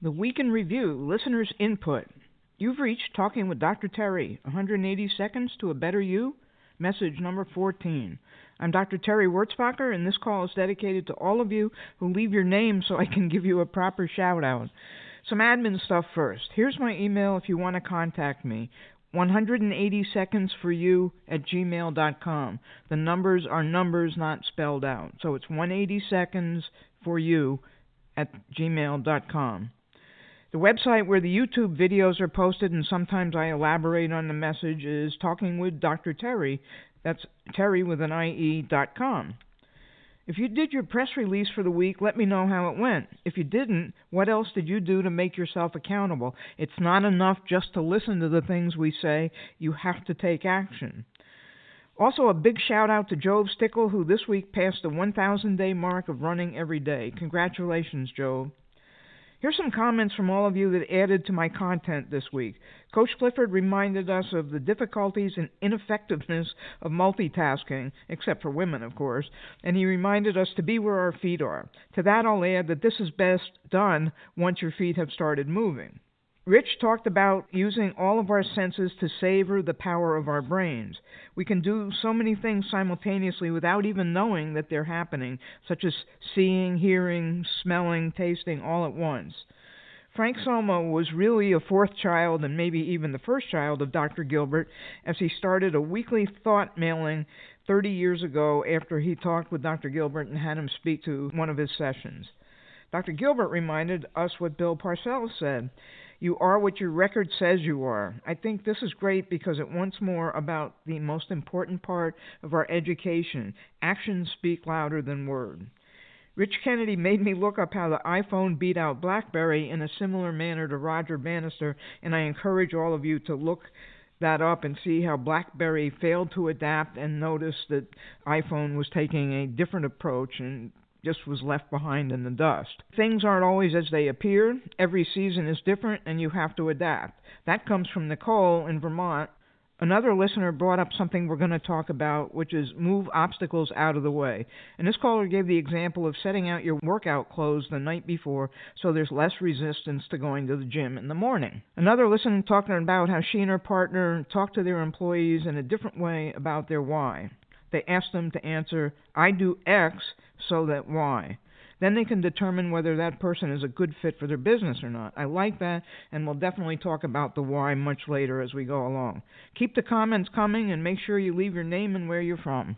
The Week in Review, Listener's Input. You've reached Talking with Dr. Terry, 180 Seconds to a Better You, message number 14. I'm Dr. Terry Wurzbacher, and this call is dedicated to all of you who leave your name so I can give you a proper shout-out. Some admin stuff first. Here's my email if you want to contact me. 180 seconds for you at gmail.com. The numbers are numbers, not spelled out. So it's 180 seconds for you at gmail.com. The website where the YouTube videos are posted, and sometimes I elaborate on the message, is Talking with Dr. Terry. That's Terry with an IE.com. If you did your press release for the week, let me know how it went. If you didn't, what else did you do to make yourself accountable? It's not enough just to listen to the things we say. You have to take action. Also, a big shout out to Jove Stickle, who this week passed the 1,000-day mark of running every day. Congratulations, Jove. Here's some comments from all of you that added to my content this week. Coach Clifford reminded us of the difficulties and ineffectiveness of multitasking, except for women, of course, and he reminded us to be where our feet are. To that I'll add that this is best done once your feet have started moving. Rich talked about using all of our senses to savor the power of our brains. We can do so many things simultaneously without even knowing that they're happening, such as seeing, hearing, smelling, tasting, all at once. Frank Soma was really a fourth child and maybe even the first child of Dr. Gilbert, as he started a weekly thought mailing 30 years ago after he talked with Dr. Gilbert and had him speak to one of his sessions. Dr. Gilbert reminded us what Bill Parcells said. You are what your record says you are. I think this is great because it wants more about the most important part of our education. Actions speak louder than words. Rich Kennedy made me look up how the iPhone beat out BlackBerry in a similar manner to Roger Bannister, and I encourage all of you to look that up and see how BlackBerry failed to adapt and notice that iPhone was taking a different approach and just was left behind in the dust. Things aren't always as they appear. Every season is different, and you have to adapt. That comes from Nicole in Vermont. Another listener brought up something we're going to talk about, which is move obstacles out of the way. And this caller gave the example of setting out your workout clothes the night before so there's less resistance to going to the gym in the morning. Another listener talking about how she and her partner talk to their employees in a different way about their why. They ask them to answer, I do X so that Y. Then they can determine whether that person is a good fit for their business or not. I like that, and we'll definitely talk about the why much later as we go along. Keep the comments coming, and make sure you leave your name and where you're from.